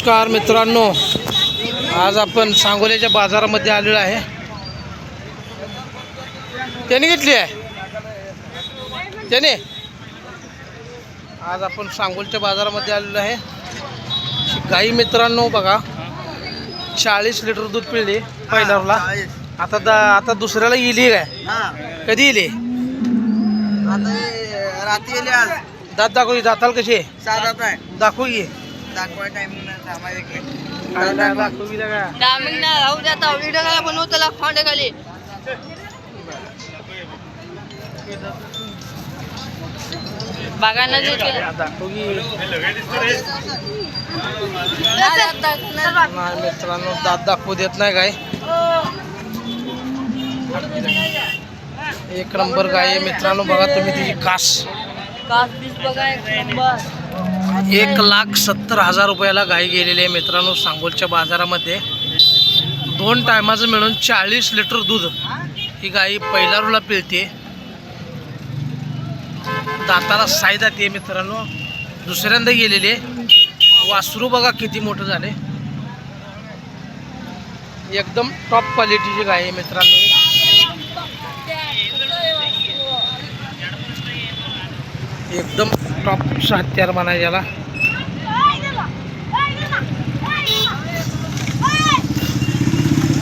नमस्कार मित्रांनो, आज आपण सांगोल्याच्या बाजारामध्ये आलेलो आहे. त्याने घेतली आहे त्याने. आज आपण सांगोलच्या बाजारामध्ये आलेलो आहे. गाई मित्रांनो बघा, 40 लिटर दूध पिळले पहिल्याला. आता दुसऱ्याला येली काय? कधी येली? रात्री येले आज. दात दाखव, दाताल कशी आहे? साधात आहे. दाखव ये. दाखवाय टाइम नाही थांबा एक मिनिट. दाखव की का? राहू द्या आता व्हिडिओ काय बनवतो फॉन्ट खाली. बागांना दाखव की. नाही मित्रांनो, दात दाखवू देत नाही गाय. एक नंबर गाय आहे मित्रांनो. बघा तुम्ही तिची कास. 1,70,000 रुपयाला गाय गेलेली आहे मित्रांनो सांगोलच्या बाजारामध्ये. 2 टायमाचं मिळून 40 लिटर दूध ही गाय पहिला रुला पिळते. दाताला साई दाते मित्रांनो. दुसऱ्यांदा गेलेले. वासरू बघा किती मोठं झाले. एकदम टॉप क्वालिटीची गाय आहे मित्रांनो. एकदम टॉप हत्यार म्हणाय याला.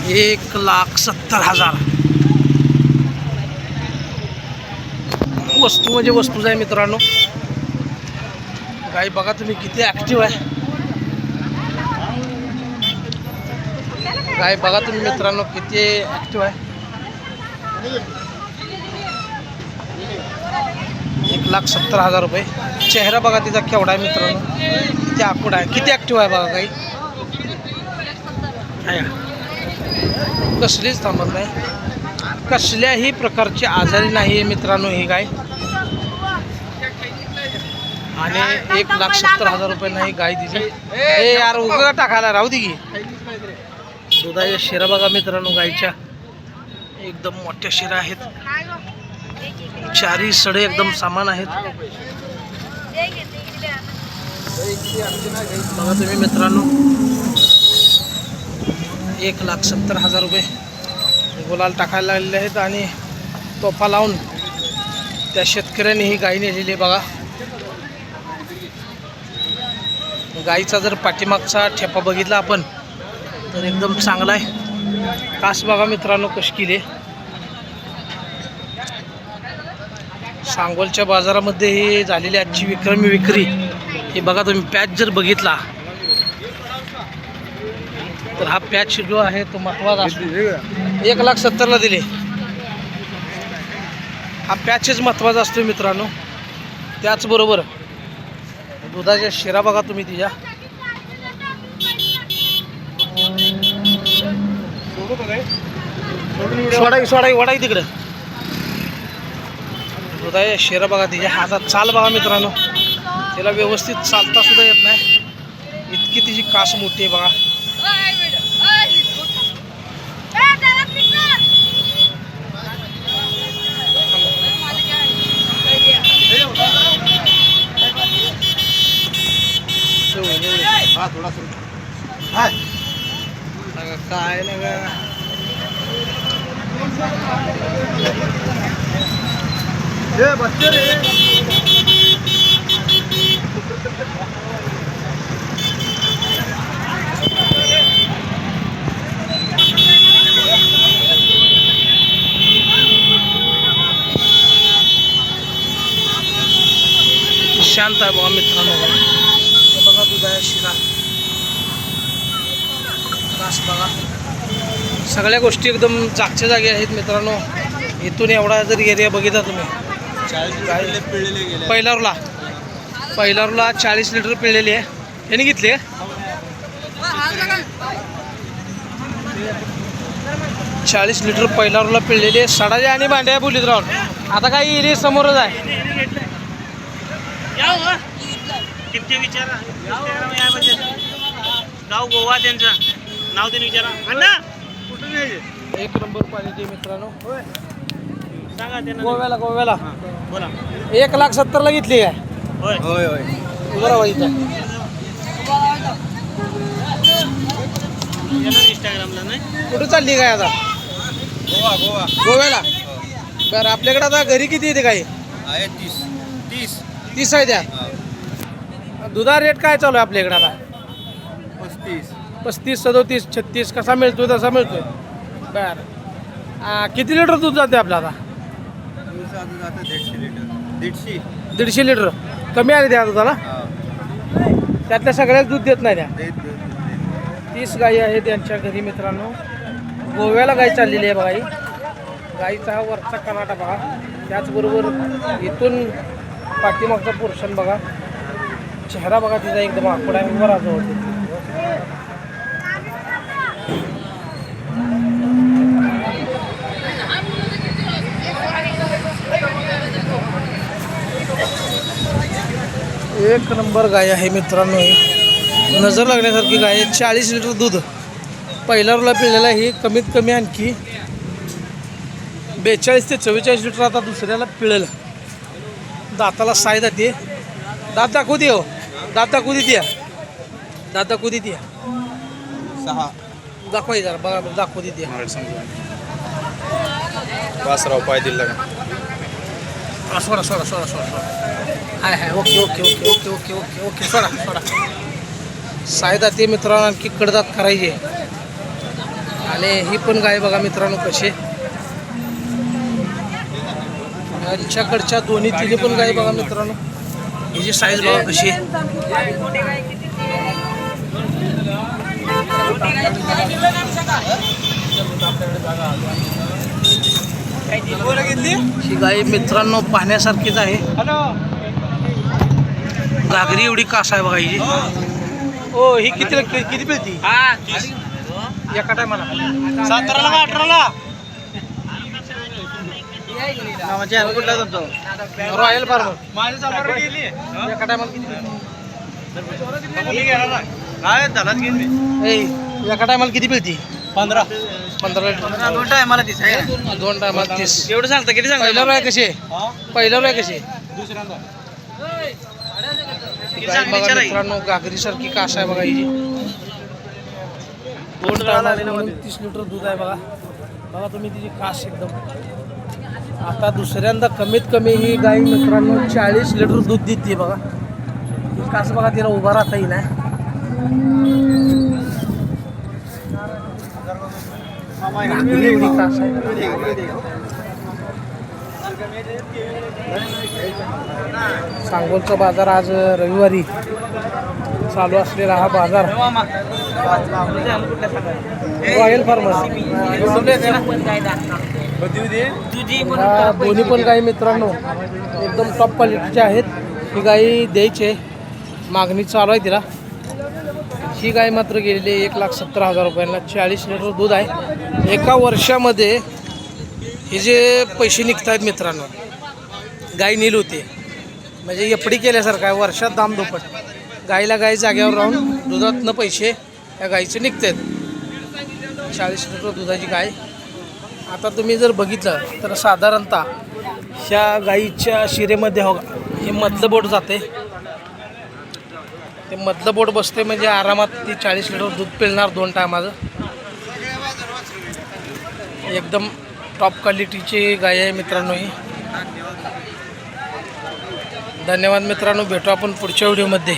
$1,70,000 वस्तू म्हणजे वस्तूच आहे मित्रांनो. गाय बघा तुम्ही किती ॲक्टिव्ह आहे. गाय बघा तुम्ही मित्रांनो किती ॲक्टिव्ह आहे. 1,70,000 रुपये. चेहरा बघा तिचा केवढा आहे मित्रांनो. किती आकुड आहे, किती ॲक्टिव्ह आहे बघा गाई. कसलीच थांबत नाही, कसल्याही प्रकारची आजारी नाही आहे मित्रांनो ही गाय. आणि 1,70,000 रुपयांना ही गाय दिली. हे यार उगा टाकायला राहू दे की. दुधाच्या शिरा बघा मित्रांनो गायच्या. एकदम मोठ्या शिरा आहेत. चारी सडे एकदम समान आहेत. बघा तुम्ही मित्रांनो, 1,70,000 रुपये गुलाल टाकायला लागलेले आहेत. आणि तोफा लावून त्या शेतकऱ्यांनी ही गाय नेलेली आहे बघा. गाईचा जर पाठीमागचा ठेपा बघितला आपण तर एकदम चांगला आहे. कास बघा मित्रांनो कशी केली. सांगोलच्या बाजारामध्ये ही झालेली आजची विक्रमी विक्री हे बघा तुम्ही. पॅच जर बघितला तर हा पॅच जो आहे तो महत्वाचा असतो. 1,70,000ला दिले. हा पॅचच महत्वाचा असतो मित्रांनो. त्याचबरोबर दुधाच्या शिरा बघा तुम्ही तिच्या. सोडाई वडाई तिकडं. दुधाच्या शिरा बघा तिच्या. हातात चाल बघा मित्रांनो. तिला व्यवस्थित चालता सुद्धा येत नाही, इतकी तिची कास मोठी आहे बघा. काय लगा बच्चे रे. शांत आहे बघा मित्रांनो. बघा दुधाच्या शिरा, कास बघा. सगळ्या गोष्टी एकदम जागच्या जागी आहेत मित्रांनो. इथून एवढा जर एरिया बघितला तुम्ही. पहिल्याला 40 लिटर पिळलेली आहे. याने घेतली 40 लिटर पहिल्याला पिळलेली आहे. सडाच्या आणि भांड्या बोलीत राहून आता काही एरिया समोरच आहे. गाव गोवा त्यांचं नाव त्यांनी विचारा. एक नंबर क्वालिटी मित्रांनो. सांगा त्यांना. गोव्याला बोला. 1,70,000ला घेतली आहे. होय होय होय. बरोबर. कुठं चालली काय आता? गोवा गोवा गोव्याला. बरं आपल्याकडे आता घरी किती येते काय? आहे 30 30 30 आहे द्या. दुधा रेट काय चालू आहे आपल्याकडे आता? 35 35 37 36 कसा मिळतोय तसा मिळतोय. बरं किती लिटर दूध जाते आपलं आता? दिवसाचं जातं 150 लिटर 150 लिटर. कमी आले द्या दुधाला. त्यातल्या सगळ्याच दूध देत नाही द्या. 30 गायी आहेत त्यांच्या घरी मित्रांनो. गोव्याला गाय चाललेली आहे बघा ही. गाईचा हा वरचा कनाटा बघा. त्याचबरोबर इथून पाठीमागचा पोर्शन बघा. चेहरा बघा तिचा एकदम आकडा उभा राहतो होते. एक नंबर गाय आहे मित्रांनो. ही नजर लागण्यासारखी गाय आहे. 40 लिटर दूध पहिल्या रोला पिळलेलं आहे. कमीत कमी आणखी 42 ते 44 लिटर आता दुसऱ्याला पिळेल. दाताला साय जाते. दात दाखवू दे हो. दात दाखवू देते. दात दाखवू देते. 6 दाखवाय जरा बघा दाखवू देते. वासराव पाय दिला का सोडा सोडा सोडा सोडा सोडा. हाय हाय okay okay okay okay okay okay okay सोडा सोडा. साय दाते मित्रांनो आणखी कडदात करायचे. आणि ही पण गाय बघा मित्रांनो कशी. यांच्याकडच्या दोन्ही तिन्ही पण गाय बघा मित्रांनो. हिची साईज बघा कशी. ही गाय मित्रांनो पाहण्यासारखीच आहे. घागरी एवढी कास आहे बघा हिची. हो ही किती पिळती एका टायमाला? 17ला का 18ला? कुठला तुमचा रॉयल फार्मर. माझी समोर गेली. एका टायमाला किती पिळती? काय झालाच गेली. एका टायमाला किती पिळती? 15 15 2 टायमाला 30 आहे. 2 टायमाला 30. एवढं सांगता किती सांगता? पहिल्यावर आहे कशी? पहिल्यावर आहे कशी? दुसऱ्यांदा गाय बघा मित्रांनो घागरी सारखी कास आहे बघा हिची. 2 टायमाला 30 लिटर दूध आहे बघा. बघा तुम्ही तिची कास एकदम. आता दुसऱ्यांदा कमीत कमी ही गाय मित्रांनो 40 लिटर दूध देते बघा. ही कास बघा तिला उभा राहता येईल. घागरी एवढी कास आहे. सांगोलचा बाजार आज रविवारी चालू असलेला हा बाजार रॉयल फार्मर. दोन्ही पण गाई मित्रांनो एकदम टॉप क्वालिटीच्या आहेत. ही गाई द्यायची आहे. मागणी चालू आहे तिला. ही गाय मात्र गेलेली आहे 1,70,000 रुपयांना. 40 लिटर दूध आहे. एका वर्षामध्ये हे जे पैसे निघत आहेत मित्रांनो. गाय नील होते म्हणजे एफडी केल्यासारखं आहे. वर्षात दाम दुप्पट. गाईला गाय जाग्यावर राहून दुधातनं पैसे या गाईचे निघत आहेत. 40 लिटर दुधाची गाय. आता तुम्ही जर बघितलं तर साधारणतः ह्या गाईच्या शिरेमध्ये हो हे मधलं बोट जाते. ते मधलं बोट बसते म्हणजे आरामात ती 40 लिटर दूध पिळणार 2 टायमाचं. एकदम टॉप क्वालिटीची गाय आहे मित्रांनो ही. धन्यवाद मित्रांनो. भेटू आपण पुढच्या व्हिडिओमध्ये.